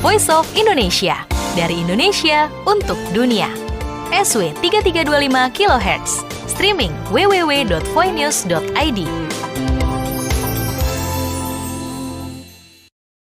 Voice of Indonesia. Dari Indonesia untuk dunia. SW 3325 kHz. Streaming www.voinews.id.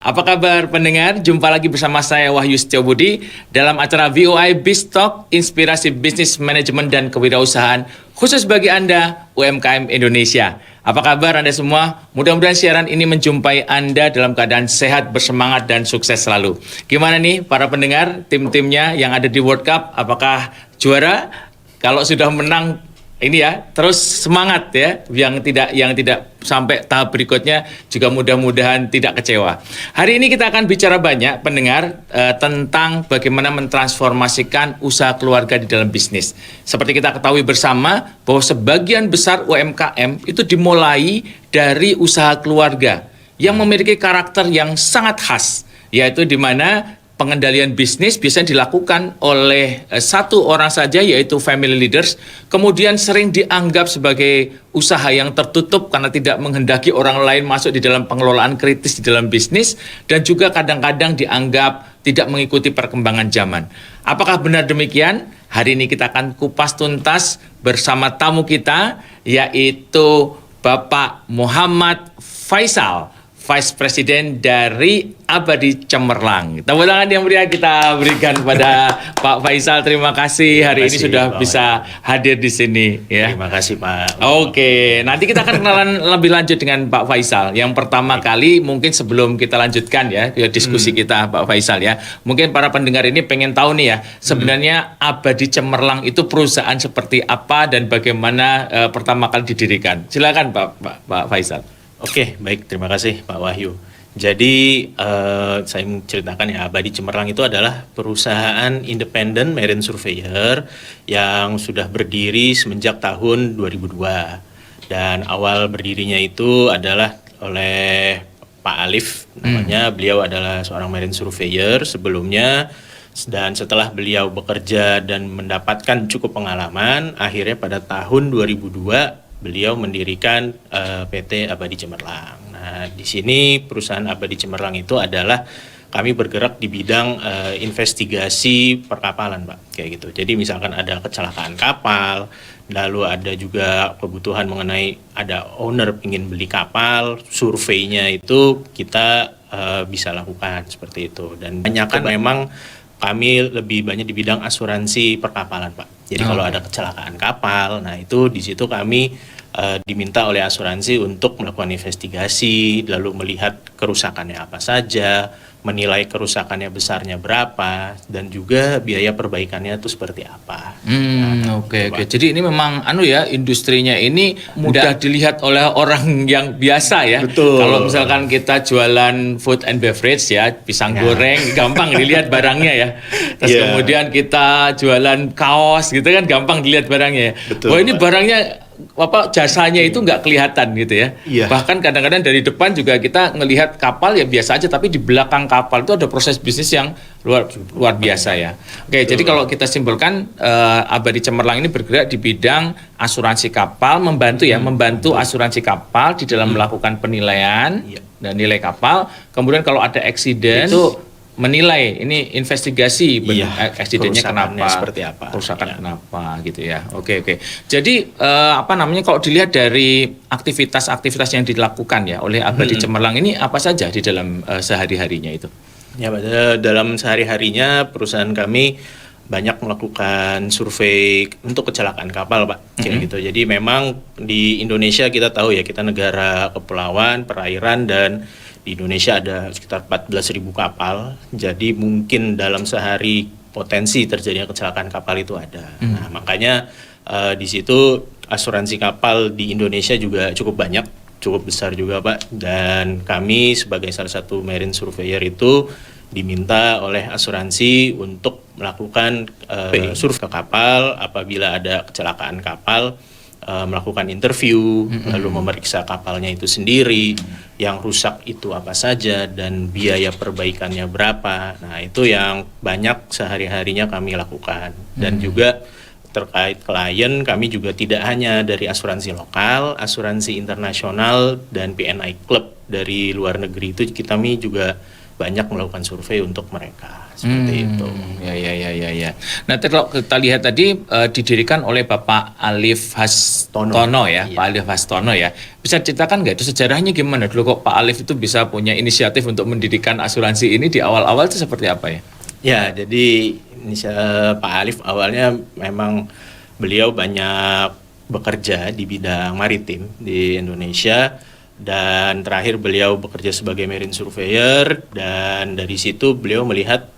Apa kabar pendengar? Jumpa lagi bersama saya Wahyu Setiobudi dalam acara VOI BizTalk, Inspirasi Bisnis Manajemen dan Kewirausahaan khusus bagi Anda UMKM Indonesia. Apa kabar Anda semua? Mudah-mudahan siaran ini menjumpai Anda dalam keadaan sehat, bersemangat, dan sukses selalu. Gimana nih para pendengar, tim-timnya yang ada di World Cup? Apakah juara? Kalau sudah menang, ini ya, terus semangat ya, yang tidak sampai tahap berikutnya juga mudah-mudahan tidak kecewa. Hari ini kita akan bicara banyak pendengar tentang bagaimana mentransformasikan usaha keluarga di dalam bisnis. Seperti kita ketahui bersama bahwa sebagian besar UMKM itu dimulai dari usaha keluarga yang memiliki karakter yang sangat khas, yaitu di mana pengendalian bisnis biasanya dilakukan oleh satu orang saja, yaitu family leaders, kemudian sering dianggap sebagai usaha yang tertutup karena tidak menghendaki orang lain masuk di dalam pengelolaan kritis di dalam bisnis, dan juga kadang-kadang dianggap tidak mengikuti perkembangan zaman. Apakah benar demikian? Hari ini kita akan kupas tuntas bersama tamu kita, yaitu Bapak Muhammad Faisal, Vice President dari Abadi Cemerlang. Tepuk tangan yang meriah kita berikan pada Pak Faisal. Terima kasih hari ini sudah bisa hadir di sini. Ya. Terima kasih Pak. Oke, nanti kita akan kenalan lebih lanjut dengan Pak Faisal. Yang pertama kali mungkin sebelum kita lanjutkan ya diskusi kita Pak Faisal ya. Mungkin para pendengar ini pengen tahu nih ya, sebenarnya Abadi Cemerlang itu perusahaan seperti apa dan bagaimana pertama kali didirikan. Silakan Pak Faisal. Oke, baik, terima kasih Pak Wahyu. Jadi saya menceritakan ya, Abadi Cemerlang itu adalah perusahaan independen marine surveyor yang sudah berdiri semenjak tahun 2002. Dan awal berdirinya itu adalah oleh Pak Alif, namanya. Beliau adalah seorang marine surveyor sebelumnya. Dan setelah beliau bekerja dan mendapatkan cukup pengalaman, akhirnya pada tahun 2002 beliau mendirikan PT Abadi Cemerlang. Nah, di sini perusahaan Abadi Cemerlang itu adalah kami bergerak di bidang investigasi perkapalan, Pak, kayak gitu. Jadi misalkan ada kecelakaan kapal, lalu ada juga kebutuhan mengenai ada owner ingin beli kapal, surveinya itu kita bisa lakukan seperti itu. Dan banyak kan memang kami lebih banyak di bidang asuransi perkapalan, Pak. Jadi kalau ada kecelakaan kapal, nah itu di situ kami diminta oleh asuransi untuk melakukan investigasi, lalu melihat kerusakannya apa saja, menilai kerusakannya besarnya berapa, dan juga biaya perbaikannya itu seperti apa. Oke. Jadi ini memang industrinya ini mudah dilihat oleh orang yang biasa ya. Betul. Kalau misalkan kita jualan food and beverage ya, pisang goreng gampang dilihat barangnya ya. Terus kemudian kita jualan kaos gitu kan gampang dilihat barangnya. Betul, wah ini Pak. barangnya jasanya itu nggak kelihatan gitu ya. Iya. Bahkan kadang-kadang dari depan juga kita ngelihat kapal ya biasa aja, tapi di belakang kapal itu ada proses bisnis yang luar biasa ya. Oke, jadi kalau kita simpulkan Abadi Cemerlang ini bergerak di bidang asuransi kapal, membantu asuransi kapal di dalam melakukan penilaian dan nilai kapal. Kemudian kalau ada eksiden itu menilai, ini investigasi eksidennya kenapa, seperti apa, kerusakan kenapa gitu ya. Oke. Jadi kalau dilihat dari aktivitas-aktivitas yang dilakukan ya oleh Abadi Cemerlang ini apa saja di dalam sehari-harinya itu? Ya, dalam sehari-harinya perusahaan kami banyak melakukan survei untuk kecelakaan kapal, Pak. Kayak gitu. Jadi memang di Indonesia kita tahu ya, kita negara kepulauan, perairan, dan di Indonesia ada sekitar 14.000 kapal. Jadi mungkin dalam sehari potensi terjadinya kecelakaan kapal itu ada. Nah, makanya di situ asuransi kapal di Indonesia juga cukup banyak, cukup besar juga, Pak. Dan kami sebagai salah satu marine surveyor itu diminta oleh asuransi untuk melakukan survei ke kapal apabila ada kecelakaan kapal, melakukan interview, lalu memeriksa kapalnya itu sendiri, yang rusak itu apa saja, dan biaya perbaikannya berapa. Nah, itu yang banyak sehari-harinya kami lakukan. Dan juga terkait klien, kami juga tidak hanya dari asuransi lokal, asuransi internasional, dan PNI Club dari luar negeri itu kami juga banyak melakukan survei untuk mereka seperti itu. Ya. Nah, kalau kita lihat tadi didirikan oleh Bapak Alif Hastono ya, Iya. Pak Alif Hastono ya. Bisa ceritakan nggak itu sejarahnya gimana dulu kok Pak Alif itu bisa punya inisiatif untuk mendirikan asuransi ini di awal-awal itu seperti apa ya? Ya, jadi Pak Alif awalnya memang beliau banyak bekerja di bidang maritim di Indonesia, dan terakhir beliau bekerja sebagai marine surveyor, dan dari situ beliau melihat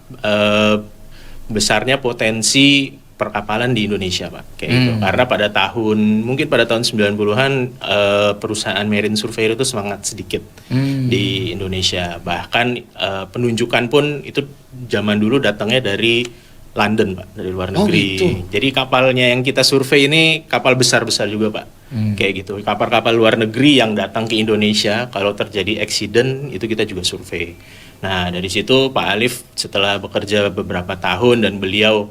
besarnya potensi perkapalan di Indonesia, Pak. Kayak gitu. Karena mungkin pada tahun 90-an perusahaan marine surveyor itu sangat sedikit di Indonesia. Bahkan penunjukan pun itu zaman dulu datangnya dari London, Pak, dari luar negeri. Gitu. Jadi kapalnya yang kita survei ini kapal besar-besar juga, Pak. Kayak gitu. Kapal-kapal luar negeri yang datang ke Indonesia, kalau terjadi accident itu kita juga survei. Nah, dari situ Pak Alif setelah bekerja beberapa tahun dan beliau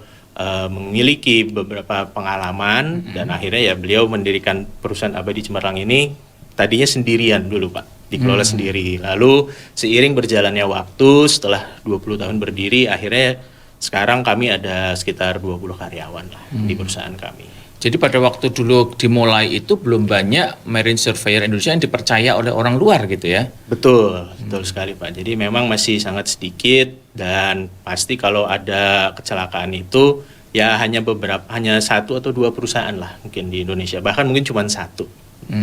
memiliki beberapa pengalaman, dan akhirnya ya beliau mendirikan perusahaan Abadi Cemerlang ini tadinya sendirian dulu, Pak. Dikelola sendiri. Lalu seiring berjalannya waktu, setelah 20 tahun berdiri, akhirnya sekarang kami ada sekitar 20 karyawan lah di perusahaan kami. Jadi pada waktu dulu dimulai itu belum banyak marine surveyor Indonesia yang dipercaya oleh orang luar gitu ya? Betul sekali, Pak. Jadi memang masih sangat sedikit, dan pasti kalau ada kecelakaan itu ya hanya 1 atau 2 perusahaan lah mungkin di Indonesia. Bahkan mungkin cuma 1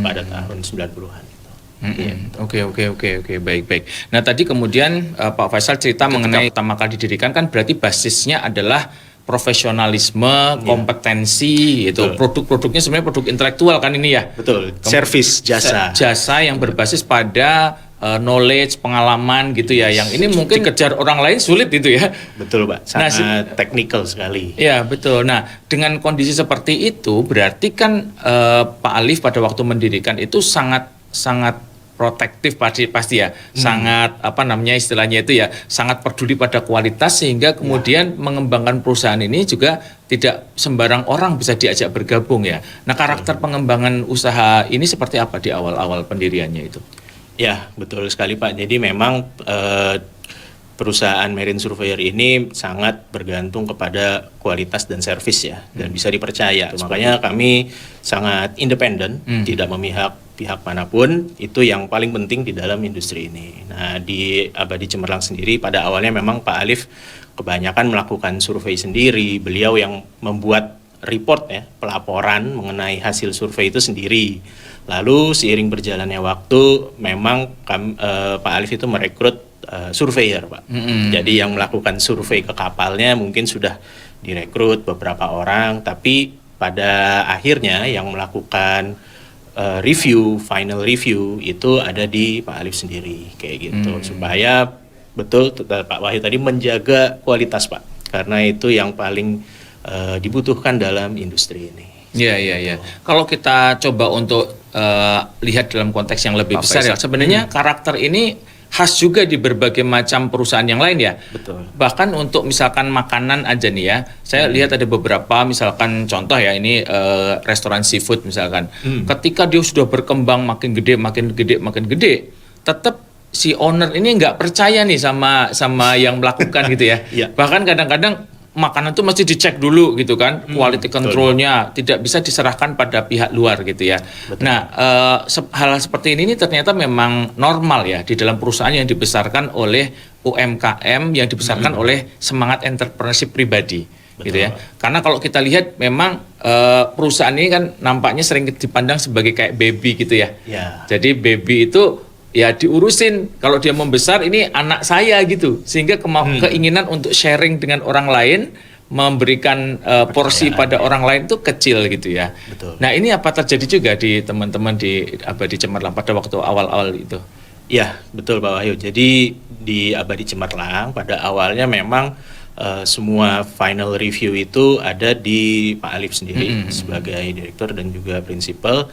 pada tahun 90-an. Oke, baik. Nah, tadi kemudian Pak Faisal cerita mengenai pertama kali didirikan kan berarti basisnya adalah profesionalisme, kompetensi, itu produk-produknya sebenarnya produk intelektual kan ini ya. Betul, service, jasa yang berbasis pada knowledge, pengalaman gitu ya. Yang ini mungkin kejar orang lain sulit itu ya. Betul, Pak. Sangat teknikal sekali. Ya, betul. Nah, dengan kondisi seperti itu berarti kan Pak Alif pada waktu mendirikan itu sangat protektif pasti ya, sangat istilahnya itu ya, sangat peduli pada kualitas, sehingga kemudian mengembangkan perusahaan ini juga tidak sembarang orang bisa diajak bergabung ya. Nah, karakter pengembangan usaha ini seperti apa di awal-awal pendiriannya itu? Ya, betul sekali, Pak. Jadi memang perusahaan marine surveyor ini sangat bergantung kepada kualitas dan servis ya, dan bisa dipercaya. Makanya kami sangat independen, tidak memihak pihak manapun. Itu yang paling penting di dalam industri ini. Nah, di Abadi Cemerlang sendiri pada awalnya memang Pak Alif kebanyakan melakukan survei sendiri. Beliau yang membuat report ya, pelaporan mengenai hasil survei itu sendiri. Lalu seiring berjalannya waktu memang Pak Alif itu merekrut surveyor, Pak. Jadi yang melakukan survei ke kapalnya mungkin sudah direkrut beberapa orang, tapi pada akhirnya yang melakukan final review itu ada di Pak Alif sendiri, kayak gitu. Supaya betul Pak Wahyu tadi menjaga kualitas, Pak. Karena itu yang paling dibutuhkan dalam industri ini. Iya. Kalau kita coba untuk lihat dalam konteks yang lebih besar ya, sebenarnya karakter ini khas juga di berbagai macam perusahaan yang lain ya. Betul. Bahkan untuk misalkan makanan aja nih ya, saya lihat ada beberapa misalkan contoh ya, ini restoran seafood misalkan. Ketika dia sudah berkembang makin gede, tetap si owner ini nggak percaya nih sama yang melakukan gitu ya. Iya. Bahkan kadang-kadang makanan tuh mesti dicek dulu gitu kan, quality controlnya tidak bisa diserahkan pada pihak luar gitu ya. Betul. Nah, hal seperti ini ternyata memang normal ya di dalam perusahaan yang dibesarkan oleh UMKM, yang dibesarkan oleh semangat entrepreneurship pribadi. Gitu ya. Karena kalau kita lihat memang perusahaan ini kan nampaknya sering dipandang sebagai kayak baby gitu ya. Jadi baby itu ya diurusin, kalau dia membesar ini anak saya gitu, sehingga keinginan untuk sharing dengan orang lain, memberikan porsi pada orang lain itu kecil gitu ya. Betul. Nah, ini apa terjadi juga di teman-teman di Abadi Cemerlang pada waktu awal-awal itu? Ya, betul Pak Wahyu. Jadi di Abadi Cemerlang pada awalnya memang semua final review itu ada di Pak Alif sendiri sebagai direktur dan juga prinsipal.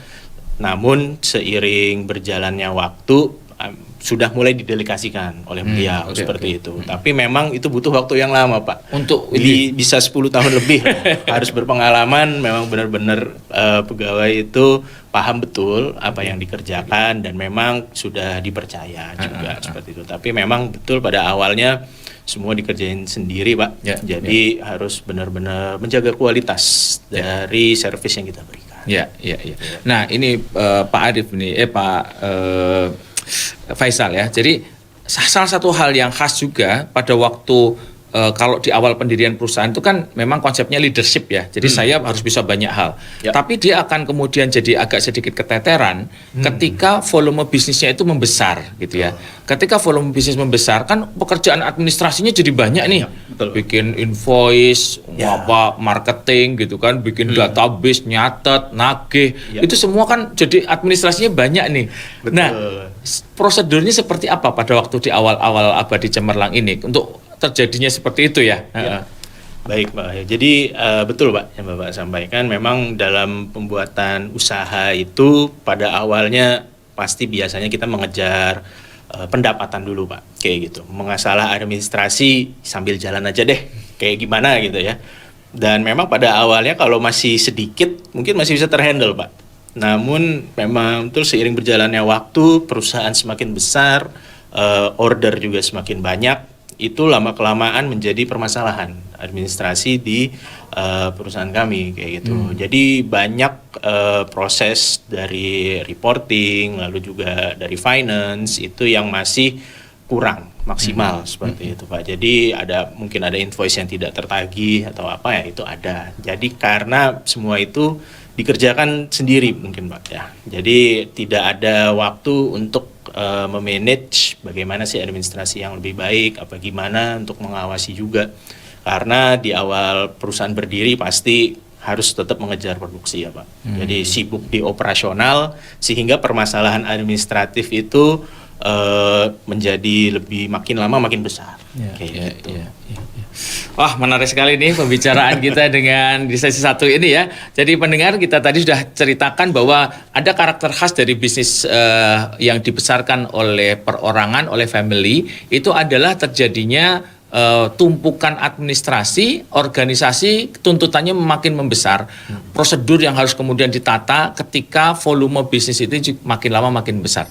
Namun seiring berjalannya waktu, sudah mulai didelegasikan oleh beliau seperti itu. Tapi memang itu butuh waktu yang lama, Pak. Untuk bisa 10 tahun lebih harus berpengalaman, memang benar-benar pegawai itu paham betul apa yang dikerjakan dan memang sudah dipercaya juga seperti itu. Tapi memang betul pada awalnya semua dikerjain sendiri, Pak. Jadi harus benar-benar menjaga kualitas dari servis yang kita berikan. Ya. Nah, ini Pak Arif nih, Pak Faisal ya. Jadi salah satu hal yang khas juga pada waktu kalau di awal pendirian perusahaan itu kan memang konsepnya leadership ya. Jadi saya harus bisa banyak hal. Tapi dia akan kemudian jadi agak sedikit keteteran ketika volume bisnisnya itu membesar gitu ya. Ketika volume bisnis membesar kan pekerjaan administrasinya jadi banyak nih. Bikin invoice, marketing gitu kan, bikin database, nyatet, nagih. Itu semua kan jadi administrasinya banyak nih. Nah, prosedurnya seperti apa pada waktu di awal-awal Abadi Cemerlang ini untuk terjadinya seperti itu ya? Baik, Pak. Jadi betul, Pak, yang Bapak sampaikan. Memang dalam pembuatan usaha itu pada awalnya pasti biasanya kita mengejar pendapatan dulu, Pak, kayak gitu. Mengasalah administrasi sambil jalan aja deh, kayak gimana gitu ya. Dan memang pada awalnya kalau masih sedikit mungkin masih bisa terhandle, Pak. Namun memang terus seiring berjalannya waktu, perusahaan semakin besar, order juga semakin banyak. Itu lama-kelamaan menjadi permasalahan administrasi di perusahaan kami kayak gitu. Jadi banyak proses dari reporting lalu juga dari finance itu yang masih kurang maksimal seperti itu, Pak. Jadi mungkin ada invoice yang tidak tertagih atau apa ya, itu ada. Jadi karena semua itu dikerjakan sendiri mungkin, Pak ya. Jadi tidak ada waktu untuk memanage bagaimana sih administrasi yang lebih baik, apa gimana untuk mengawasi juga. Karena di awal perusahaan berdiri pasti harus tetap mengejar produksi ya, Pak. Jadi sibuk di operasional sehingga permasalahan administratif itu menjadi makin lama makin besar. Gitu. Wah, menarik sekali nih pembicaraan kita dengan di sesi 1 ini ya. Jadi pendengar, kita tadi sudah ceritakan bahwa ada karakter khas dari bisnis yang dibesarkan oleh perorangan, oleh family, itu adalah terjadinya tumpukan administrasi, organisasi tuntutannya makin membesar. Prosedur yang harus kemudian ditata ketika volume bisnis itu makin lama makin besar.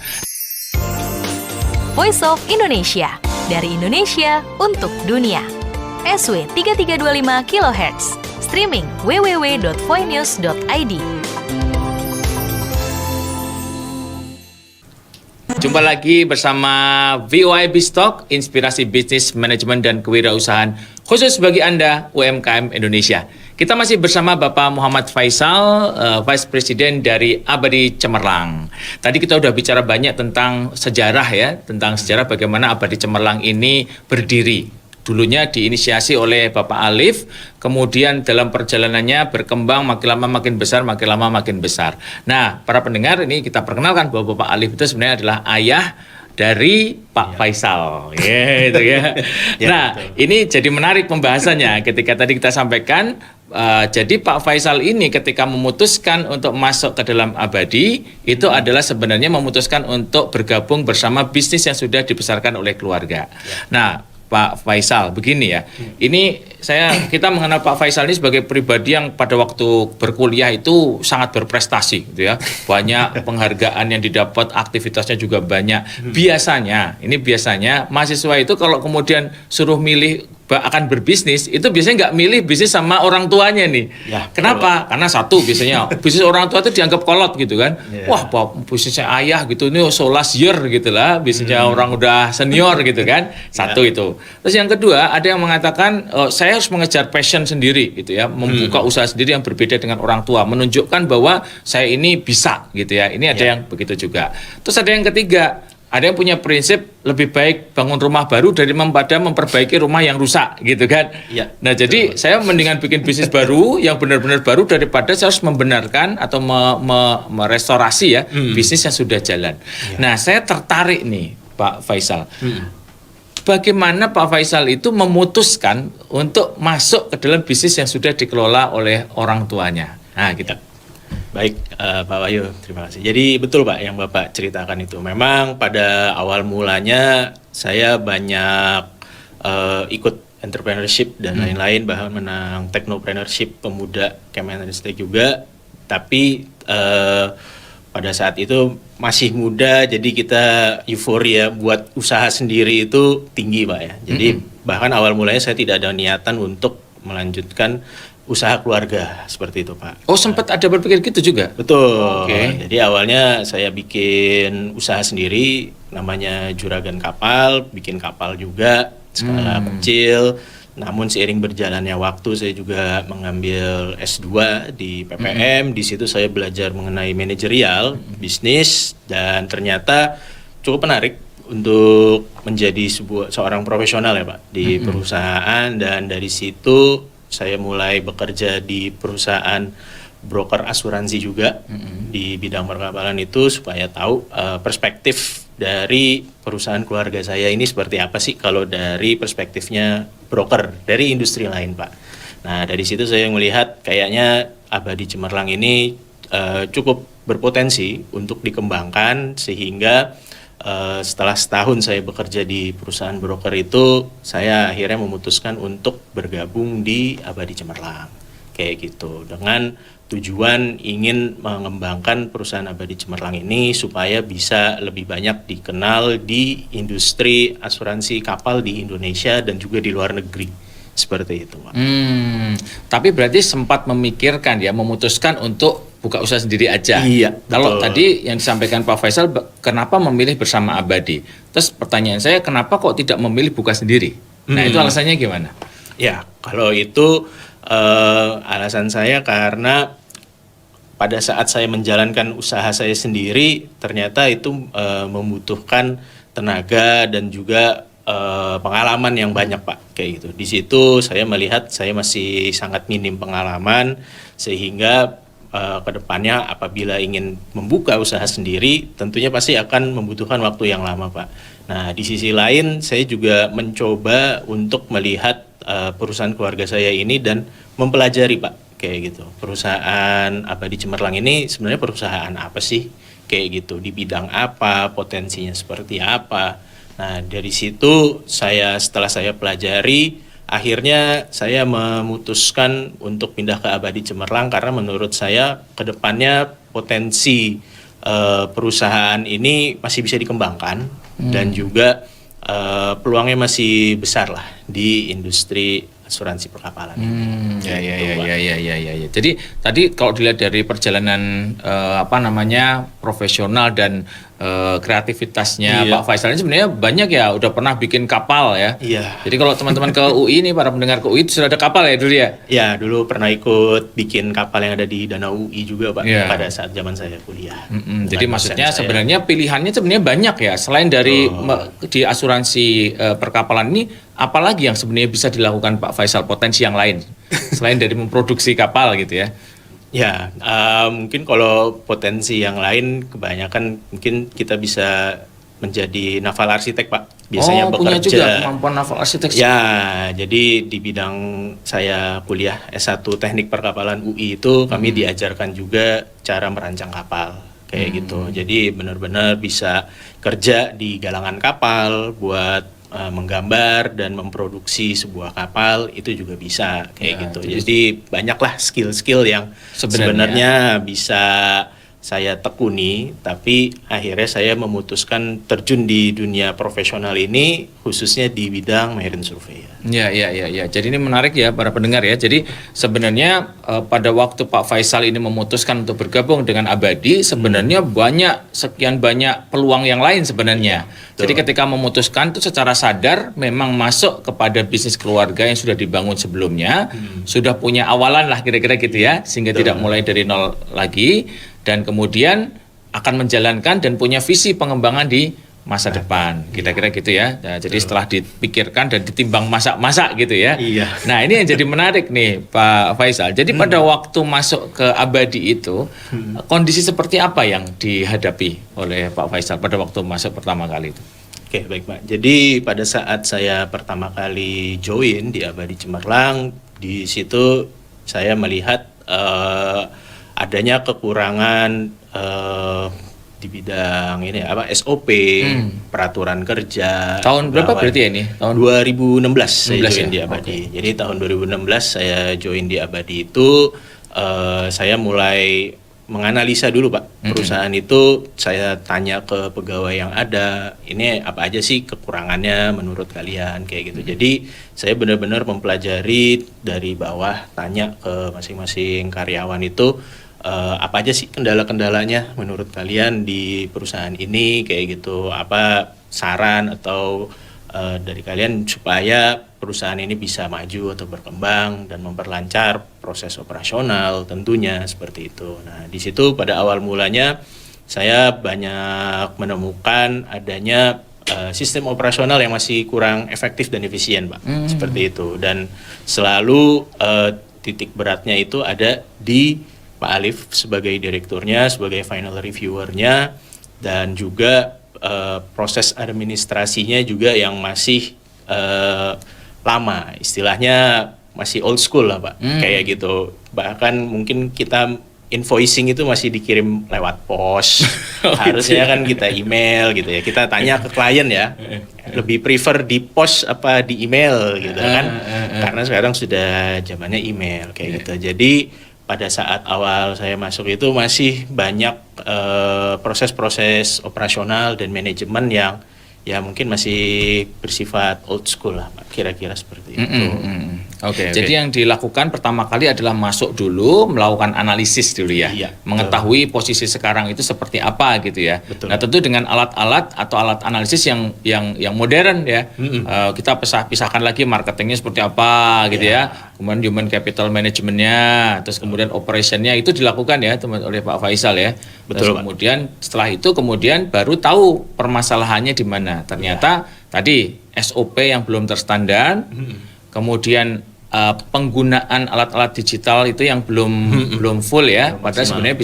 Voice of Indonesia, dari Indonesia untuk dunia. SW 3325 kHz, streaming www.voinews.id. Jumpa lagi bersama VOI Biztalk, inspirasi bisnis, manajemen, dan kewirausahaan khusus bagi Anda UMKM Indonesia. Kita masih bersama Bapak Muhammad Faisal, Vice President dari Abadi Cemerlang. Tadi kita udah bicara banyak tentang sejarah ya, tentang sejarah bagaimana Abadi Cemerlang ini berdiri. Dulunya diinisiasi oleh Bapak Alif, kemudian dalam perjalanannya berkembang makin lama makin besar, makin lama makin besar. Nah, para pendengar, ini kita perkenalkan bahwa Bapak Alif itu sebenarnya adalah ayah dari Pak Faisal, gitu ya. Nah, ini jadi menarik pembahasannya ketika tadi kita sampaikan. Jadi Pak Faisal ini ketika memutuskan untuk masuk ke dalam Abadi, itu adalah sebenarnya memutuskan untuk bergabung bersama bisnis yang sudah dibesarkan oleh keluarga. Nah, Pak Faisal, begini ya. Ini kita mengenal Pak Faisal ini sebagai pribadi yang pada waktu berkuliah itu sangat berprestasi, gitu ya. Banyak penghargaan yang didapat, aktivitasnya juga banyak. Biasanya mahasiswa itu kalau kemudian suruh milih akan berbisnis, itu biasanya nggak milih bisnis sama orang tuanya nih. Ya, kenapa? Karena satu, biasanya bisnis orang tua itu dianggap kolot gitu kan. Wah, bisnisnya ayah gitu, ini so last year gitu lah. Bisnisnya orang udah senior gitu kan. Satu itu. Terus yang kedua, ada yang mengatakan saya harus mengejar passion sendiri gitu ya, membuka usaha sendiri yang berbeda dengan orang tua, menunjukkan bahwa saya ini bisa gitu ya. Ini ada yang begitu juga. Terus ada yang ketiga, ada yang punya prinsip lebih baik bangun rumah baru daripada memperbaiki rumah yang rusak gitu kan. Nah, jadi saya mendingan bikin bisnis baru yang benar-benar baru daripada saya harus membenarkan atau merestorasi ya bisnis yang sudah jalan. Nah, saya tertarik nih Pak Faisal. Bagaimana Pak Faisal itu memutuskan untuk masuk ke dalam bisnis yang sudah dikelola oleh orang tuanya? Nah, gitu. Baik, Pak Wahyu, terima kasih. Jadi betul Pak yang Bapak ceritakan itu. Memang pada awal mulanya saya banyak ikut entrepreneurship dan lain-lain, bahkan menang Technopreneurship Pemuda Kemenristek juga. Tapi pada saat itu masih muda, jadi kita euforia buat usaha sendiri itu tinggi Pak ya. Jadi bahkan awal mulanya saya tidak ada niatan untuk melanjutkan usaha keluarga seperti itu Pak. Oh, sempat ada berpikir gitu juga? Betul. Oke. Jadi awalnya saya bikin usaha sendiri namanya Juragan Kapal, bikin kapal juga skala kecil. Namun seiring berjalannya waktu saya juga mengambil S2 di PPM. Di situ saya belajar mengenai manajerial, bisnis, dan ternyata cukup menarik untuk menjadi seorang profesional ya Pak di perusahaan. Dan dari situ saya mulai bekerja di perusahaan broker asuransi juga di bidang perkapalan itu, supaya tahu perspektif dari perusahaan keluarga saya ini seperti apa sih kalau dari perspektifnya broker dari industri lain Pak. Nah dari situ saya melihat kayaknya Abadi Cemerlang ini cukup berpotensi untuk dikembangkan, sehingga setelah setahun saya bekerja di perusahaan broker itu, saya akhirnya memutuskan untuk bergabung di Abadi Cemerlang. Kayak gitu, dengan tujuan ingin mengembangkan perusahaan Abadi Cemerlang ini supaya bisa lebih banyak dikenal di industri asuransi kapal di Indonesia dan juga di luar negeri. Seperti itu Pak. Tapi berarti sempat memikirkan ya, memutuskan untuk buka usaha sendiri aja. Iya, Kalau betul. tadi yang disampaikan Pak Faisal, kenapa memilih bersama Abadi? Terus pertanyaan saya, kenapa kok tidak memilih buka sendiri? Nah itu alasannya gimana? Ya, kalau itu alasan saya karena pada saat saya menjalankan usaha saya sendiri, ternyata itu membutuhkan tenaga dan juga pengalaman yang banyak Pak, kayak gitu. Di situ saya melihat saya masih sangat minim pengalaman, sehingga kedepannya apabila ingin membuka usaha sendiri, tentunya pasti akan membutuhkan waktu yang lama Pak. Nah di sisi lain saya juga mencoba untuk melihat perusahaan keluarga saya ini dan mempelajari Pak, kayak gitu. Perusahaan Abadi Cemerlang ini sebenarnya perusahaan apa sih, kayak gitu, di bidang apa, potensinya seperti apa. Nah dari situ setelah saya pelajari, akhirnya saya memutuskan untuk pindah ke Abadi Cemerlang karena menurut saya kedepannya potensi perusahaan ini masih bisa dikembangkan dan juga peluangnya masih besar lah di industri asuransi perkapalan. Ya. Jadi tadi kalau dilihat dari perjalanan profesional dan kreativitasnya Pak Faisal ini sebenarnya banyak ya, udah pernah bikin kapal ya. Iya. Jadi kalau teman-teman ke UI nih, para pendengar ke UI sudah ada kapal ya dulu ya. Ya, dulu pernah ikut bikin kapal yang ada di Danau UI juga Pak, pada saat zaman saya kuliah. Jadi maksudnya sebenarnya pilihannya sebenarnya banyak ya, selain dari di asuransi perkapalan ini, apalagi yang sebenarnya bisa dilakukan Pak Faisal, potensi yang lain selain dari memproduksi kapal gitu ya. Ya, mungkin kalau potensi yang lain kebanyakan mungkin kita bisa menjadi naval arsitek Pak. Biasanya punya bekerja. juga kemampuan naval arsitek. Ya, jadi di bidang saya kuliah S1 Teknik Perkapalan UI itu kami diajarkan juga cara merancang kapal kayak gitu. Jadi benar-benar bisa kerja di galangan kapal buat menggambar dan memproduksi sebuah kapal, itu juga bisa kayak gitu. Jadi banyaklah skill-skill yang sebenarnya bisa saya tekuni, tapi akhirnya saya memutuskan terjun di dunia profesional ini, khususnya di bidang marine surveyor. Ya. Jadi ini menarik ya para pendengar ya. Jadi sebenarnya pada waktu Pak Faisal ini memutuskan untuk bergabung dengan Abadi, sebenarnya sekian banyak peluang yang lain sebenarnya. Jadi ketika memutuskan itu secara sadar memang masuk kepada bisnis keluarga yang sudah dibangun sebelumnya, sudah punya awalan lah kira-kira gitu ya, sehingga tidak mulai dari nol lagi, dan kemudian akan menjalankan dan punya visi pengembangan di masa depan, kira-kira gitu ya. Nah, jadi setelah dipikirkan dan ditimbang masak-masak gitu ya. Iya. Nah ini yang jadi menarik nih Pak Faisal. Jadi pada waktu masuk ke Abadi itu, kondisi seperti apa yang dihadapi oleh Pak Faisal pada waktu masuk pertama kali itu? Oke, baik Pak. Jadi pada saat saya pertama kali join di Abadi Cemerlang, di situ saya melihat adanya kekurangan di bidang ini SOP, peraturan kerja. Tahun berapa berarti ya ini? Tahun 2016 saya 16 join ya? di Abadi. Jadi tahun 2016 saya join di Abadi itu saya mulai menganalisa dulu Pak perusahaan itu. Saya tanya ke pegawai yang ada, ini apa aja sih kekurangannya menurut kalian kayak gitu. Jadi saya benar-benar mempelajari dari bawah, tanya ke masing-masing karyawan itu apa aja sih kendala-kendalanya menurut kalian di perusahaan ini kayak gitu. Apa saran atau dari kalian supaya perusahaan ini bisa maju atau berkembang dan memperlancar proses operasional tentunya seperti itu. Nah, di situ pada awal mulanya saya banyak menemukan adanya sistem operasional yang masih kurang efektif dan efisien, Pak. Seperti itu. Dan selalu titik beratnya itu ada di Pak Alif sebagai direkturnya, sebagai final reviewernya, dan juga proses administrasinya juga yang masih lama, istilahnya masih old school lah Pak, kayak gitu. Bahkan mungkin kita invoicing itu masih dikirim lewat pos, harusnya kan kita email gitu ya. Kita tanya ke klien ya, lebih prefer di pos apa di email gitu kan, karena sekarang sudah zamannya email kayak gitu. Jadi pada saat awal saya masuk itu masih banyak proses-proses operasional dan manajemen yang ya mungkin masih bersifat old school lah, kira-kira seperti itu. Oke. Jadi yang dilakukan pertama kali adalah masuk dulu, melakukan analisis dulu ya, mengetahui posisi sekarang itu seperti apa gitu ya. Betul. Nah tentu dengan alat-alat atau alat analisis yang modern ya, kita pisahkan lagi marketingnya seperti apa gitu ya, kemudian human capital managementnya, terus kemudian operationnya itu dilakukan ya oleh Pak Faisal ya. Betul. Terus kemudian setelah itu kemudian baru tahu permasalahannya di mana. Ternyata tadi SOP yang belum terstandar, kemudian penggunaan alat-alat digital itu yang belum full ya, padahal sebenarnya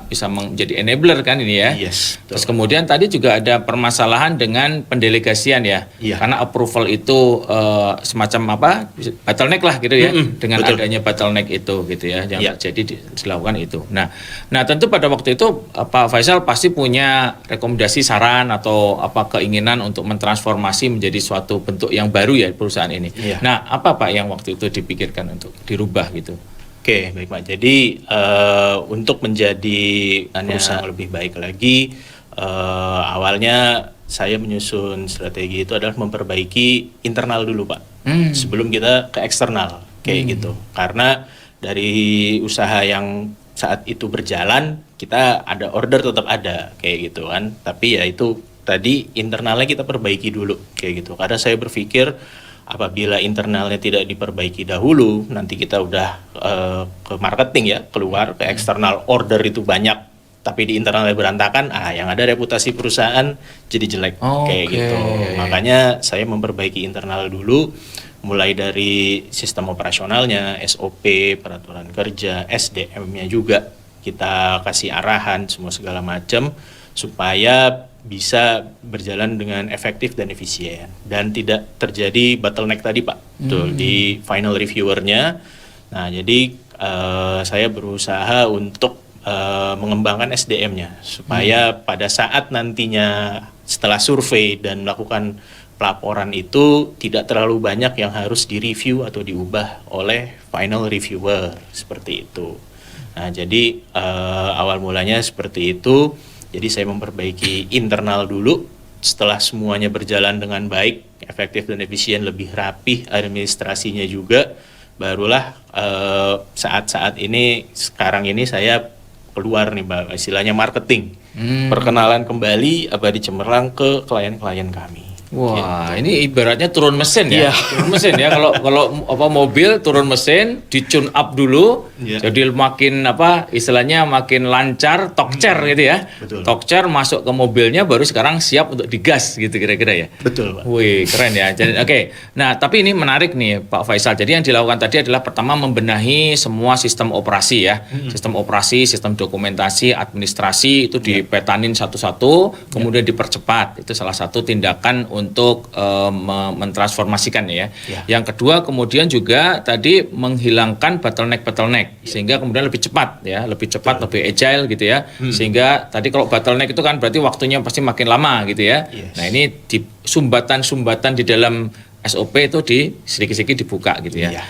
bisa menjadi enabler kan ini ya. Yes, terus kemudian tadi juga ada permasalahan dengan pendelegasian ya, karena approval itu semacam apa bottleneck lah gitu ya, dengan adanya bottleneck itu gitu ya yang terjadi dilakukan itu. Nah tentu pada waktu itu Pak Faisal pasti punya rekomendasi, saran atau apa keinginan untuk mentransformasi menjadi suatu bentuk yang baru ya perusahaan ini. Nah apa Pak yang waktu itu dipikirkan untuk dirubah gitu? Oke, baik Pak. Jadi untuk menjadi perusahaan yang lebih baik lagi, awalnya saya menyusun strategi itu adalah memperbaiki internal dulu Pak, sebelum kita ke eksternal kayak gitu. Karena dari usaha yang saat itu berjalan, kita ada order tetap ada kayak gitu kan. Tapi ya itu tadi internalnya kita perbaiki dulu kayak gitu. Karena saya berpikir apabila internalnya tidak diperbaiki dahulu, nanti kita udah ke marketing ya, keluar ke eksternal, order itu banyak, tapi di internalnya berantakan, yang ada reputasi perusahaan jadi jelek kayak gitu. Makanya saya memperbaiki internal dulu, mulai dari sistem operasionalnya, SOP, peraturan kerja, SDM-nya juga kita kasih arahan semua segala macam supaya bisa berjalan dengan efektif dan efisien dan tidak terjadi bottleneck tadi Pak. Tuh di final reviewernya. Nah, jadi saya berusaha untuk mengembangkan SDM-nya supaya pada saat nantinya setelah survei dan melakukan pelaporan itu tidak terlalu banyak yang harus direview atau diubah oleh final reviewer seperti itu. Nah, jadi awal mulanya seperti itu. Jadi saya memperbaiki internal dulu, setelah semuanya berjalan dengan baik, efektif dan efisien, lebih rapih administrasinya juga, barulah saat-saat ini, sekarang ini saya keluar nih Mbak, istilahnya marketing. Perkenalan kembali Abadi Cemerlang ke klien-klien kami. Wah, ini ibaratnya turun mesin ya. Turun mesin ya. Kalau apa mobil turun mesin, di-tune up dulu. Jadi makin apa istilahnya makin lancar, tokcer gitu ya. Tokcer masuk ke mobilnya baru sekarang siap untuk digas gitu kira-kira ya. Betul, Pak. Wih, keren ya. Jadi oke. Nah, tapi ini menarik nih Pak Faisal. Jadi yang dilakukan tadi adalah pertama membenahi semua sistem operasi ya. Sistem operasi, sistem dokumentasi, administrasi itu dipetanin satu-satu, kemudian dipercepat. Itu salah satu tindakan untuk mentransformasikan ya. Ya. Yang kedua kemudian juga tadi menghilangkan bottleneck sehingga kemudian lebih cepat ya, lebih cepat, lebih agile gitu ya. Sehingga tadi kalau bottleneck itu kan berarti waktunya pasti makin lama gitu ya. Yes. Nah, ini di sumbatan-sumbatan di dalam SOP itu sedikit-sedikit dibuka gitu ya. Iya.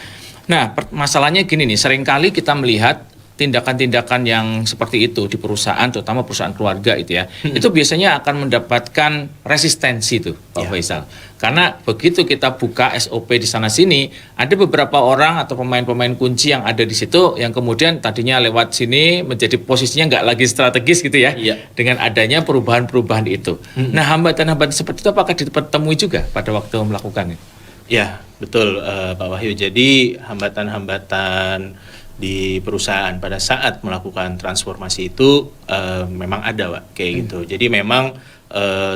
Nah, masalahnya gini nih, seringkali kita melihat tindakan-tindakan yang seperti itu di perusahaan, terutama perusahaan keluarga itu ya, itu biasanya akan mendapatkan resistensi tuh, Pak Faisal. Karena begitu kita buka SOP di sana-sini, ada beberapa orang atau pemain-pemain kunci yang ada di situ yang kemudian tadinya lewat sini menjadi posisinya nggak lagi strategis gitu ya, dengan adanya perubahan-perubahan itu. Nah, hambatan-hambatan seperti itu apakah ditemui juga pada waktu melakukannya? Ya, betul Pak Wahyu. Jadi hambatan-hambatan di perusahaan pada saat melakukan transformasi itu memang ada, Pak, kayak gitu. Jadi memang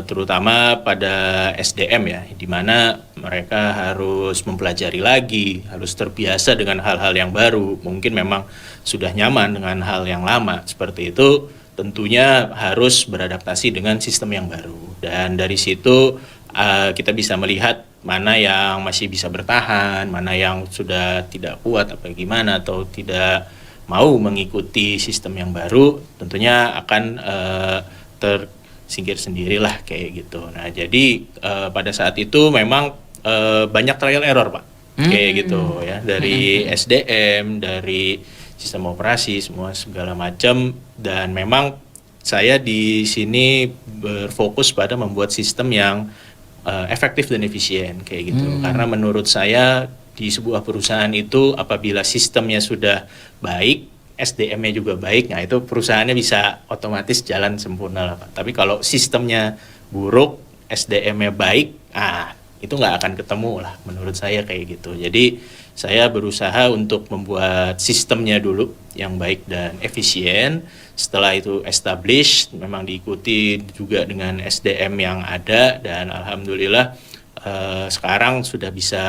terutama pada SDM ya, di mana mereka harus mempelajari lagi, harus terbiasa dengan hal-hal yang baru. Mungkin memang sudah nyaman dengan hal yang lama seperti itu, tentunya harus beradaptasi dengan sistem yang baru. Dan dari situ kita bisa melihat mana yang masih bisa bertahan, mana yang sudah tidak kuat apa gimana atau tidak mau mengikuti sistem yang baru, tentunya akan tersingkir sendirilah kayak gitu. Nah, jadi pada saat itu memang banyak trial error, Pak. Kayak gitu ya, dari SDM, dari sistem operasi, semua segala macam, dan memang saya di sini berfokus pada membuat sistem yang efektif dan efisien kayak gitu. Karena menurut saya di sebuah perusahaan itu apabila sistemnya sudah baik, SDM-nya juga baik, nah itu perusahaannya bisa otomatis jalan sempurna lah, Pak. Tapi kalau sistemnya buruk, SDM-nya baik, itu nggak akan ketemu lah menurut saya kayak gitu. Jadi saya berusaha untuk membuat sistemnya dulu yang baik dan efisien. Setelah itu established, memang diikuti juga dengan SDM yang ada, dan alhamdulillah sekarang sudah bisa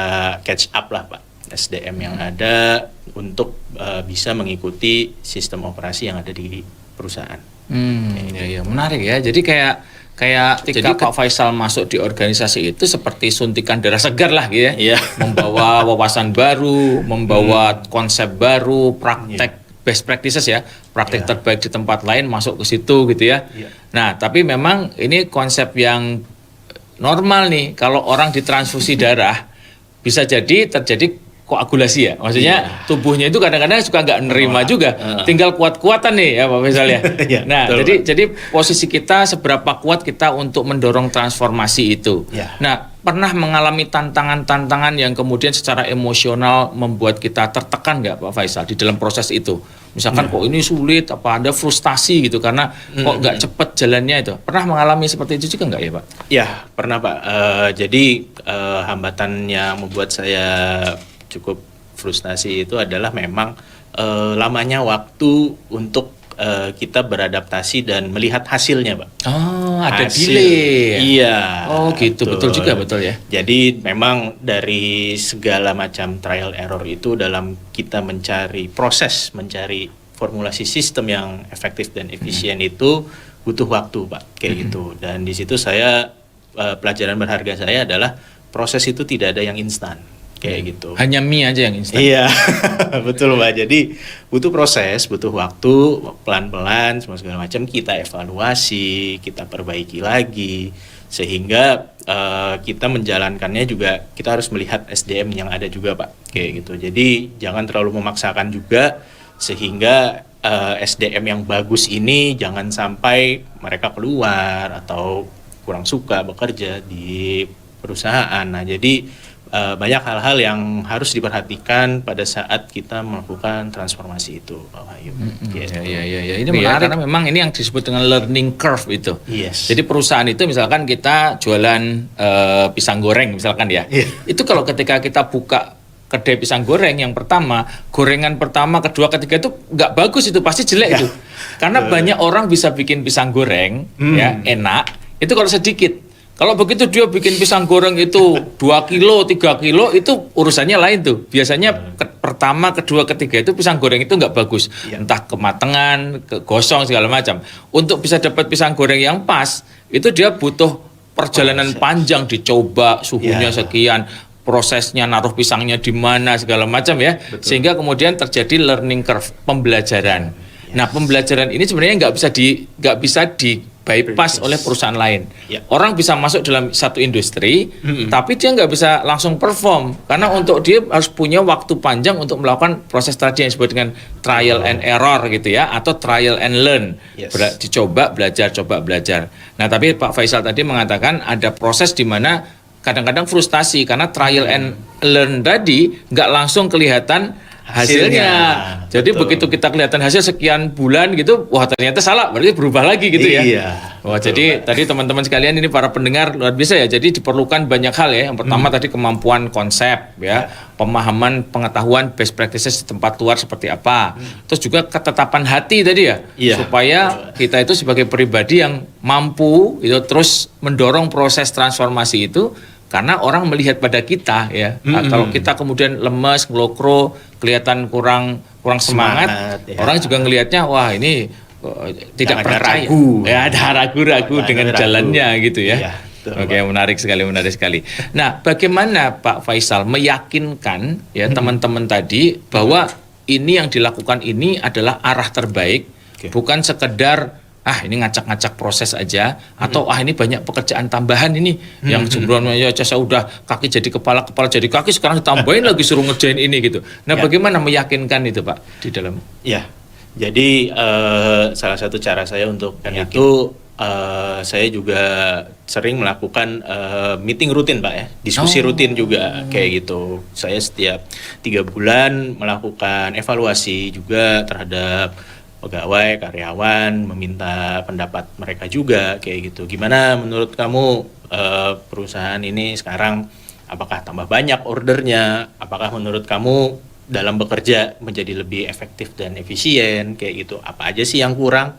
catch up lah, Pak, SDM yang ada untuk bisa mengikuti sistem operasi yang ada di perusahaan. Iya, menarik ya. Jadi kayak ketika Pak Faisal masuk di organisasi itu seperti suntikan darah segar lah gitu ya. Iya. Membawa wawasan baru, membawa konsep baru, praktek best practices ya, praktek terbaik di tempat lain masuk ke situ gitu ya. Nah, tapi memang ini konsep yang normal nih, kalau orang ditransfusi darah bisa jadi terjadi koagulasi ya, maksudnya tubuhnya itu kadang-kadang suka nggak nerima juga, tinggal kuat-kuatan nih ya Pak Faisal ya. Nah, jadi posisi kita seberapa kuat kita untuk mendorong transformasi itu. Nah, pernah mengalami tantangan-tantangan yang kemudian secara emosional membuat kita tertekan nggak Pak Faisal di dalam proses itu? Misalkan kok ini sulit, apa ada frustasi gitu karena kok nggak cepet jalannya itu. Pernah mengalami seperti itu juga nggak ya Pak? Ya, pernah Pak. Jadi hambatan yang membuat saya cukup frustasi itu adalah memang lamanya waktu untuk kita beradaptasi dan melihat hasilnya, Pak. Oh, ada delay. Iya. Oh, gitu. Betul juga, betul ya. Jadi memang dari segala macam trial error itu dalam kita mencari proses, mencari formulasi sistem yang efektif dan efisien itu butuh waktu, Pak. Kayak gitu. Dan di situ saya pelajaran berharga saya adalah proses itu tidak ada yang instan. Kayak gitu. Hanya mie aja yang instan. Iya, betul Pak. Jadi butuh proses, butuh waktu, pelan-pelan, semua segala macam kita evaluasi, kita perbaiki lagi, sehingga kita menjalankannya juga kita harus melihat SDM yang ada juga Pak. Kayak gitu. Jadi jangan terlalu memaksakan juga, sehingga SDM yang bagus ini jangan sampai mereka keluar atau kurang suka bekerja di perusahaan. Nah, jadi banyak hal-hal yang harus diperhatikan pada saat kita melakukan transformasi itu, Pak Wahyu. Iya. Ini menarik karena memang ini yang disebut dengan learning curve itu. Yes. Jadi perusahaan itu misalkan kita jualan pisang goreng misalkan ya. Itu kalau ketika kita buka kedai pisang goreng yang pertama, gorengan pertama, kedua, ketiga itu nggak bagus, itu pasti jelek itu. Karena banyak orang bisa bikin pisang goreng ya enak, itu kalau sedikit. Kalau begitu dia bikin pisang goreng itu 2 kilo, 3 kilo, itu urusannya lain tuh. Biasanya pertama, kedua, ketiga itu pisang goreng itu nggak bagus. Entah kematangan, gosong, segala macam. Untuk bisa dapat pisang goreng yang pas, itu dia butuh perjalanan panjang dicoba suhunya sekian, prosesnya naruh pisangnya di mana segala macam ya. Sehingga kemudian terjadi learning curve, pembelajaran. Nah, pembelajaran ini sebenarnya nggak bisa di bypass oleh perusahaan lain. Orang bisa masuk dalam satu industri, tapi dia nggak bisa langsung perform karena untuk dia harus punya waktu panjang untuk melakukan proses tadi yang disebut dengan trial and error gitu ya, atau trial and learn. Dicoba belajar, coba belajar. Nah, tapi Pak Faisal tadi mengatakan ada proses di mana kadang-kadang frustasi karena trial and learn tadi nggak langsung kelihatan hasilnya. Jadi begitu kita kelihatan hasil sekian bulan gitu, wah ternyata salah, berarti berubah lagi gitu ya. Wah, jadi tadi teman-teman sekalian ini para pendengar luar biasa ya. Jadi diperlukan banyak hal ya. Yang pertama tadi kemampuan konsep ya, pemahaman, pengetahuan best practices di tempat luar seperti apa. Terus juga ketetapan hati tadi ya, supaya kita itu sebagai pribadi yang mampu itu terus mendorong proses transformasi itu. Karena orang melihat pada kita ya, kalau kita kemudian lemes, ngelokro, kelihatan kurang semangat, orang juga ngelihatnya wah ini tidak percaya, ada ragu-ragu dengan jalannya gitu ya. Oke, menarik sekali. Nah, bagaimana Pak Faisal meyakinkan ya teman-teman tadi bahwa ini yang dilakukan ini adalah arah terbaik, bukan sekedar ini ngacak-ngacak proses aja, atau ini banyak pekerjaan tambahan ini yang sebelumnya saya udah kaki jadi kepala jadi kaki, sekarang ditambahin lagi suruh ngerjain ini gitu. Nah, bagaimana meyakinkan itu Pak di dalam? Ya, jadi salah satu cara saya untuk itu saya juga sering melakukan meeting rutin Pak ya, diskusi rutin juga kayak gitu. Saya setiap 3 bulan melakukan evaluasi juga terhadap pegawai, karyawan, meminta pendapat mereka juga kayak gitu. Gimana menurut kamu perusahaan ini sekarang, apakah tambah banyak ordernya? Apakah menurut kamu dalam bekerja menjadi lebih efektif dan efisien kayak gitu? Apa aja sih yang kurang?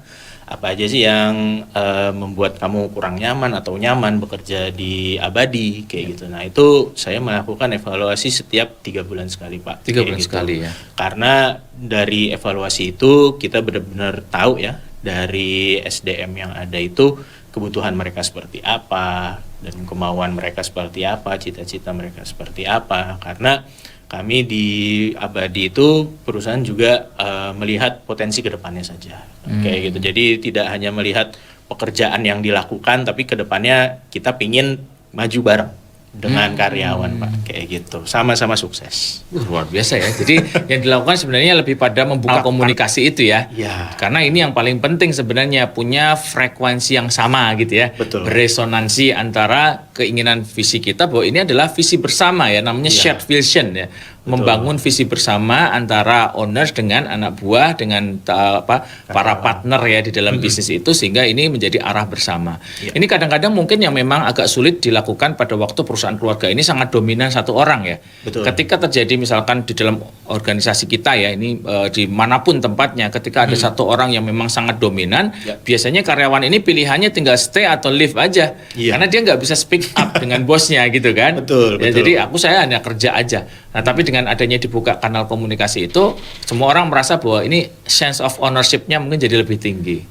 Apa aja sih yang membuat kamu kurang nyaman atau nyaman bekerja di Abadi kayak gitu. Nah, itu saya melakukan evaluasi setiap 3 bulan sekali Pak. 3 bulan sekali ya. Karena dari evaluasi itu kita benar-benar tahu ya, dari SDM yang ada itu kebutuhan mereka seperti apa, dan kemauan mereka seperti apa, cita-cita mereka seperti apa. Karena kami di Abadi itu perusahaan juga melihat potensi kedepannya saja, kayak gitu. Jadi tidak hanya melihat pekerjaan yang dilakukan, tapi kedepannya kita pingin maju bareng dengan karyawan Pak, kayak gitu. Sama-sama sukses. Luar biasa ya. Jadi yang dilakukan sebenarnya lebih pada membuka komunikasi itu ya. Karena ini yang paling penting sebenarnya, punya frekuensi yang sama gitu ya. Beresonansi antara keinginan visi kita bahwa ini adalah visi bersama ya, namanya shared vision ya. Membangun visi bersama antara owners dengan anak buah, dengan para partner ya di dalam bisnis itu, sehingga ini menjadi arah bersama. Ini kadang-kadang mungkin yang memang agak sulit dilakukan pada waktu perusahaan keluarga ini sangat dominan satu orang ya. Ketika terjadi misalkan di dalam organisasi kita ya, ini dimanapun tempatnya, ketika ada satu orang yang memang sangat dominan, biasanya karyawan ini pilihannya tinggal stay atau leave aja, karena dia nggak bisa speak up dengan bosnya gitu kan. Jadi saya hanya kerja aja. Nah, tapi dengan adanya dibuka kanal komunikasi itu, semua orang merasa bahwa ini sense of ownership-nya mungkin jadi lebih tinggi.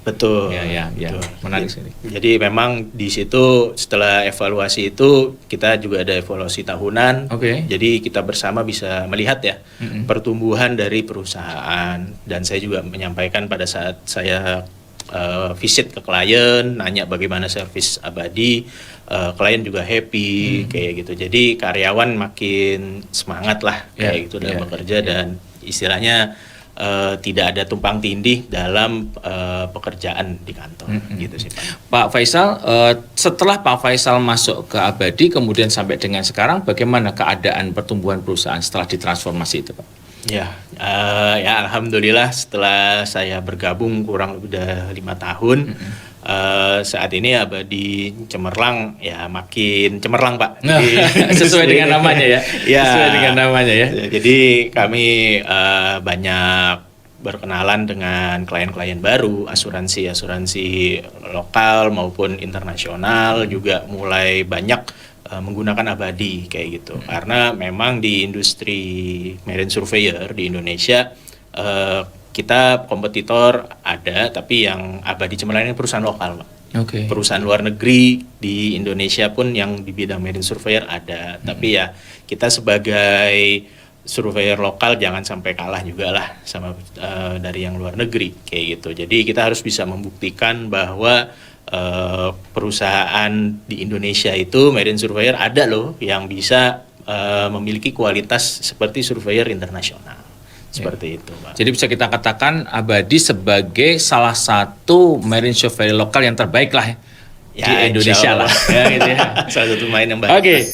Ya. Menarik sekali. Jadi memang di situ setelah evaluasi itu kita juga ada evaluasi tahunan. Jadi kita bersama bisa melihat ya pertumbuhan dari perusahaan, dan saya juga menyampaikan pada saat saya visit ke klien, nanya bagaimana servis Abadi, klien juga happy kayak gitu. Jadi karyawan makin semangat lah kayak gitu dalam bekerja, dan istilahnya tidak ada tumpang tindih dalam pekerjaan di kantor gitu sih Pak. Pak Faisal, setelah Pak Faisal masuk ke Abadi kemudian sampai dengan sekarang, bagaimana keadaan pertumbuhan perusahaan setelah ditransformasi itu Pak? Ya alhamdulillah setelah saya bergabung kurang lebih udah 5 tahun, saat ini Abadi Cemerlang ya makin cemerlang Pak. Sesuai dengan namanya ya. Sesuai dengan namanya ya. Jadi kami banyak berkenalan dengan klien-klien baru, asuransi lokal maupun internasional juga mulai banyak menggunakan Abadi kayak gitu. Karena memang di industri marine surveyor di Indonesia kita kompetitor ada, tapi yang Abadi Cemerlang ini perusahaan lokal Pak. Oke. Perusahaan luar negeri di Indonesia pun yang di bidang marine surveyor ada. Tapi ya kita sebagai surveyor lokal jangan sampai kalah juga lah sama dari yang luar negeri kayak gitu. Jadi kita harus bisa membuktikan bahwa perusahaan di Indonesia itu marine surveyor ada loh yang bisa memiliki kualitas seperti surveyor internasional. Seperti itu, Pak. Jadi bisa kita katakan Abadi sebagai salah satu marine surveyor lokal yang terbaik lah Ya, di Indonesia lah. Ya, gitu ya. Salah satu main yang baik. Oke.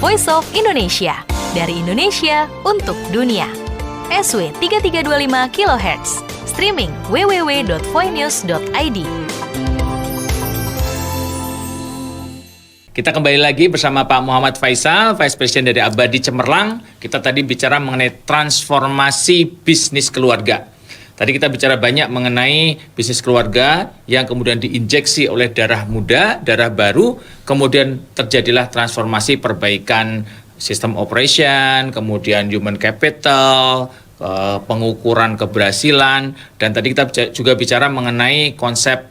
Voice of Indonesia, dari Indonesia untuk dunia. SW 3325 kHz, streaming www.voinews.id. Kita kembali lagi bersama Pak Muhammad Faisal, Vice President dari Abadi Cemerlang. Kita tadi bicara mengenai transformasi bisnis keluarga. Tadi kita bicara banyak mengenai bisnis keluarga yang kemudian diinjeksi oleh darah muda, darah baru, kemudian terjadilah transformasi perbaikan sistem operation, kemudian human capital, pengukuran keberhasilan, dan tadi kita juga bicara mengenai konsep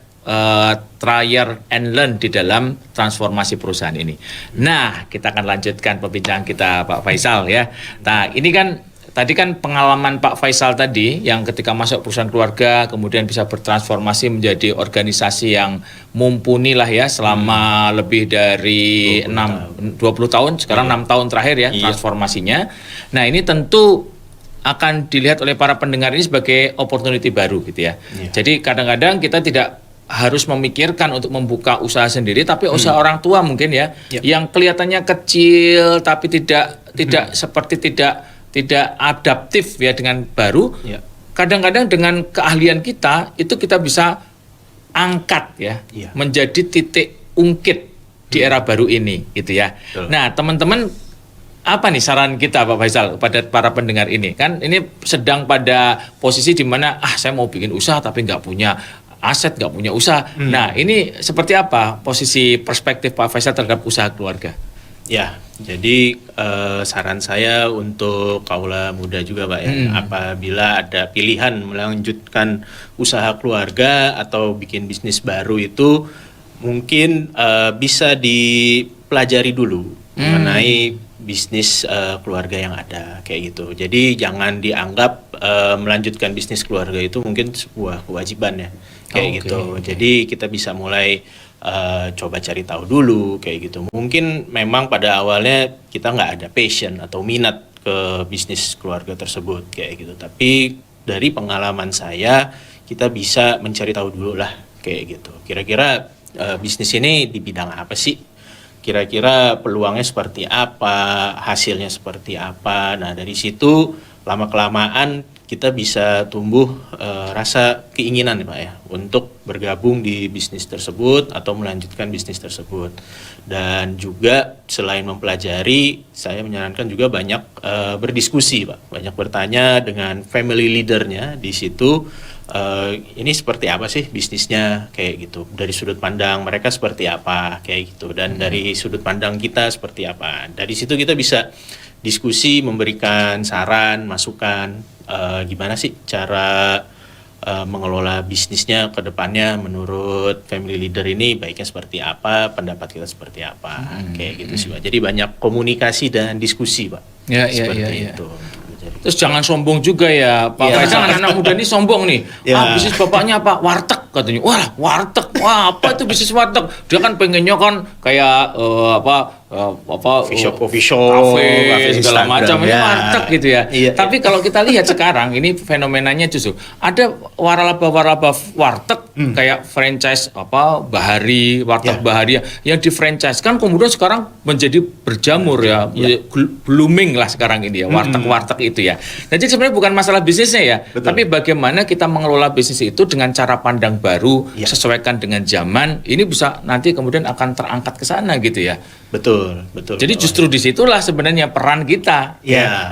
try and learn di dalam transformasi perusahaan ini. Nah, kita akan lanjutkan perbincangan kita Pak Faisal ya. Nah, ini kan tadi kan pengalaman Pak Faisal tadi yang ketika masuk perusahaan keluarga kemudian bisa bertransformasi menjadi organisasi yang mumpuni lah ya selama lebih dari 20 tahun, sekarang 6 tahun terakhir ya transformasinya. Nah, ini tentu akan dilihat oleh para pendengar ini sebagai opportunity baru gitu ya. Jadi kadang-kadang kita tidak harus memikirkan untuk membuka usaha sendiri, tapi usaha orang tua mungkin ya, yang kelihatannya kecil tapi tidak adaptif ya dengan baru. Kadang-kadang dengan keahlian kita itu kita bisa angkat ya, menjadi titik ungkit di era baru ini gitu ya. Nah, teman-teman, apa nih saran kita Pak Faisal kepada para pendengar ini? Kan ini sedang pada posisi di mana saya mau bikin usaha tapi nggak punya aset, nggak punya usaha. Nah, ini seperti apa posisi perspektif Pak Faisal terhadap usaha keluarga? Ya, jadi saran saya untuk kaula muda juga Pak ya, apabila ada pilihan melanjutkan usaha keluarga atau bikin bisnis baru itu mungkin bisa dipelajari dulu mengenai bisnis keluarga yang ada kayak gitu. Jadi jangan dianggap melanjutkan bisnis keluarga itu mungkin sebuah kewajiban ya kayak gitu. Jadi kita bisa mulai coba cari tahu dulu kayak gitu. Mungkin memang pada awalnya kita nggak ada passion atau minat ke bisnis keluarga tersebut kayak gitu. Tapi dari pengalaman saya kita bisa mencari tahu dulu lah kayak gitu. Kira-kira bisnis ini di bidang apa sih? Kira-kira peluangnya seperti apa, hasilnya seperti apa. Nah, dari situ lama-kelamaan kita bisa tumbuh rasa keinginan Pak ya untuk bergabung di bisnis tersebut atau melanjutkan bisnis tersebut. Dan juga selain mempelajari, saya menyarankan juga banyak berdiskusi Pak, banyak bertanya dengan family leadernya di situ. Ini seperti apa sih bisnisnya kayak gitu, dari sudut pandang mereka seperti apa kayak gitu, dan dari sudut pandang kita seperti apa. Dari situ kita bisa diskusi, memberikan saran, masukan gimana sih cara mengelola bisnisnya ke depannya menurut family leader ini, baiknya seperti apa, pendapat kita seperti apa kayak gitu sih Pak. Jadi banyak komunikasi dan diskusi Pak. Seperti itu. Terus jangan sombong juga ya Pak Faisal, anak-anak muda ini sombong nih. Bisnis bapaknya apa? Warteg katanya. Wah, warteg. Wah, apa itu bisnis warteg? Dia kan pengennya kan kayak coffee shop, kafe segala macam, ini warteg gitu ya. Tapi kalau kita lihat sekarang ini fenomenanya justru ada waralaba warteg kayak franchise Bahari, warteg Bahari yang di franchise kan kemudian sekarang menjadi berjamur ya, blooming lah sekarang ini ya, warteg-warteg itu ya. Jadi sebenarnya bukan masalah bisnisnya ya, tapi bagaimana kita mengelola bisnis itu dengan cara pandang baru, sesuaikan dengan zaman, ini bisa nanti kemudian akan terangkat ke sana gitu ya. Betul. Jadi justru disitulah sebenarnya peran kita.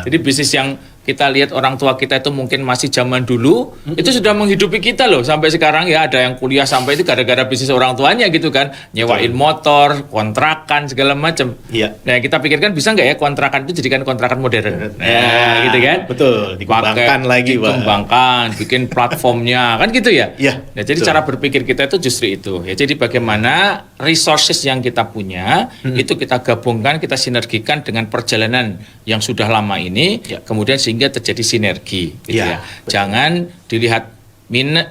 Jadi bisnis yang kita lihat orang tua kita itu mungkin masih zaman dulu, itu sudah menghidupi kita loh sampai sekarang ya. Ada yang kuliah sampai itu gara-gara bisnis orang tuanya gitu kan, nyewain motor, kontrakan segala macam. Iya. Nah kita pikirkan bisa nggak ya kontrakan itu jadikan kontrakan modern? Nah, gitu kan? Betul, dikembangkan lagi, Pak. Dikembangkan, bikin platformnya kan gitu ya. Iya. Nah, jadi cara berpikir kita itu justru itu ya. Jadi bagaimana resources yang kita punya itu kita gabungkan, kita sinergikan dengan perjalanan yang sudah lama ini, kemudian sehingga terjadi sinergi gitu ya. Jangan dilihat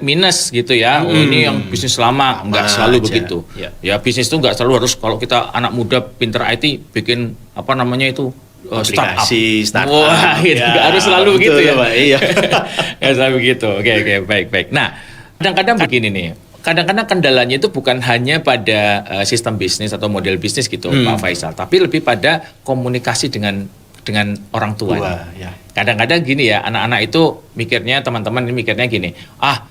minus gitu ya. Oh, ini yang bisnis lama, enggak selalu begitu. Ya bisnis itu enggak selalu harus kalau kita anak muda pinter IT bikin apa namanya itu startup. Wah, itu enggak harus selalu begitu ya. Pak, iya. Enggak selalu begitu. Oke, baik. Nah, kadang-kadang begini nih. Kadang-kadang kendalanya itu bukan hanya pada sistem bisnis atau model bisnis gitu, Pak Faisal, tapi lebih pada komunikasi dengan orang tua. Kadang-kadang gini ya, anak-anak itu mikirnya, teman-teman ini mikirnya gini,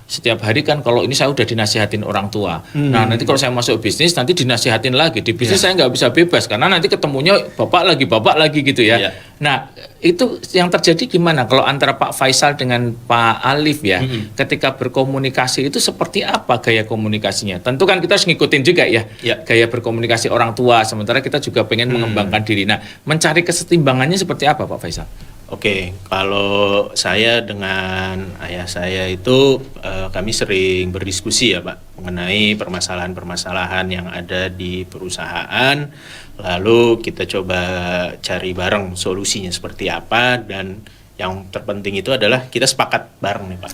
setiap hari kan kalau ini saya udah dinasihatin orang tua. Nah nanti kalau saya masuk bisnis nanti dinasihatin lagi. Di bisnis saya nggak bisa bebas karena nanti ketemunya bapak lagi gitu ya. Nah itu yang terjadi gimana kalau antara Pak Faisal dengan Pak Alif ya, ketika berkomunikasi itu seperti apa gaya komunikasinya? Tentu kan kita harus ngikutin juga ya, gaya berkomunikasi orang tua, sementara kita juga pengen mengembangkan diri. Nah mencari kesetimbangannya seperti apa Pak Faisal? Oke, kalau saya dengan ayah saya itu kami sering berdiskusi ya Pak mengenai permasalahan-permasalahan yang ada di perusahaan, lalu kita coba cari bareng solusinya seperti apa, dan yang terpenting itu adalah kita sepakat bareng nih Pak.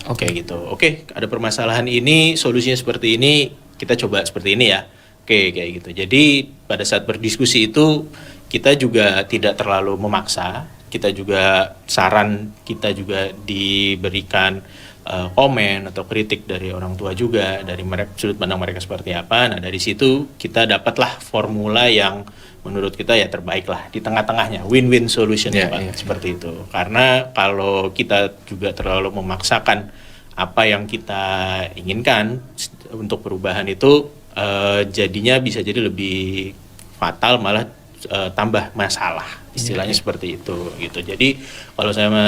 Oke, ada permasalahan ini, solusinya seperti ini, kita coba seperti ini ya. Oke, kayak gitu. Jadi pada saat berdiskusi itu kita juga tidak terlalu memaksa. Kita juga saran kita juga diberikan komen atau kritik dari orang tua juga, dari mereka, sudut pandang mereka seperti apa. Nah dari situ kita dapatlah formula yang menurut kita ya terbaik lah di tengah-tengahnya, win-win solution ya Pak, seperti itu. Karena kalau kita juga terlalu memaksakan apa yang kita inginkan untuk perubahan itu jadinya bisa jadi lebih fatal, malah tambah masalah, istilahnya seperti itu gitu. Jadi kalau saya sama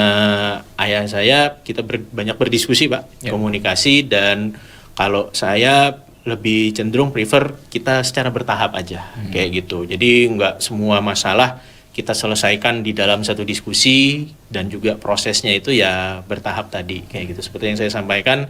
ayah saya kita banyak berdiskusi Pak, komunikasi, dan kalau saya lebih cenderung prefer kita secara bertahap aja kayak gitu. Jadi nggak semua masalah kita selesaikan di dalam satu diskusi, dan juga prosesnya itu ya bertahap tadi kayak gitu. Seperti yang saya sampaikan,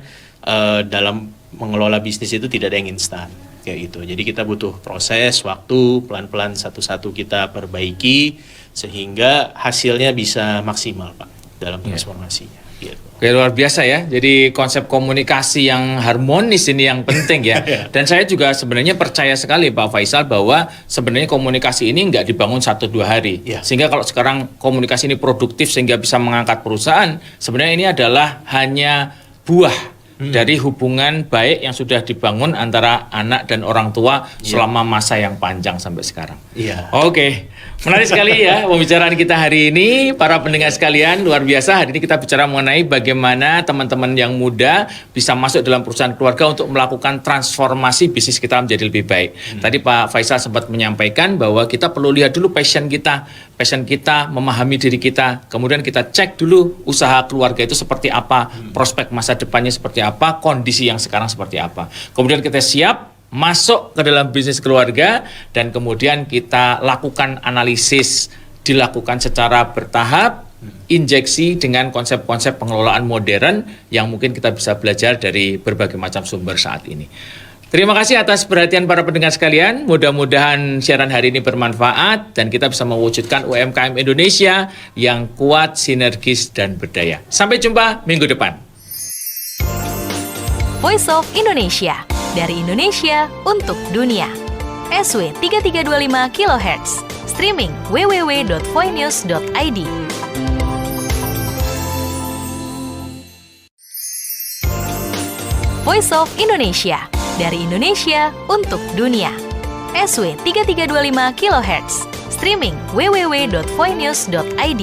dalam mengelola bisnis itu tidak ada yang instan kayak gitu. Jadi kita butuh proses, waktu, pelan-pelan satu-satu kita perbaiki sehingga hasilnya bisa maksimal Pak dalam transformasinya. Gitu. Oke, luar biasa ya. Jadi konsep komunikasi yang harmonis ini yang penting ya. Dan saya juga sebenarnya percaya sekali Pak Faisal bahwa sebenarnya komunikasi ini nggak dibangun 1-2 hari. Sehingga kalau sekarang komunikasi ini produktif sehingga bisa mengangkat perusahaan, sebenarnya ini adalah hanya buah dari hubungan baik yang sudah dibangun antara anak dan orang tua selama masa yang panjang sampai sekarang. Oke, menarik sekali ya pembicaraan kita hari ini, para pendengar sekalian, luar biasa. Hari ini kita bicara mengenai bagaimana teman-teman yang muda bisa masuk dalam perusahaan keluarga untuk melakukan transformasi bisnis kita menjadi lebih baik. Tadi Pak Faisal sempat menyampaikan bahwa kita perlu lihat dulu passion kita, memahami diri kita, kemudian kita cek dulu usaha keluarga itu seperti apa, prospek masa depannya seperti apa, kondisi yang sekarang seperti apa. Kemudian kita siap masuk ke dalam bisnis keluarga, dan kemudian kita lakukan analisis, dilakukan secara bertahap, injeksi dengan konsep-konsep pengelolaan modern yang mungkin kita bisa belajar dari berbagai macam sumber saat ini. Terima kasih atas perhatian para pendengar sekalian. Mudah-mudahan siaran hari ini bermanfaat dan kita bisa mewujudkan UMKM Indonesia yang kuat, sinergis, dan berdaya. Sampai jumpa minggu depan. Voice of Indonesia, dari Indonesia untuk dunia. SW 3325 kHz, streaming www.voinews.id. Voice of Indonesia, dari Indonesia untuk dunia. SW 3325 kHz, streaming www.voinews.id.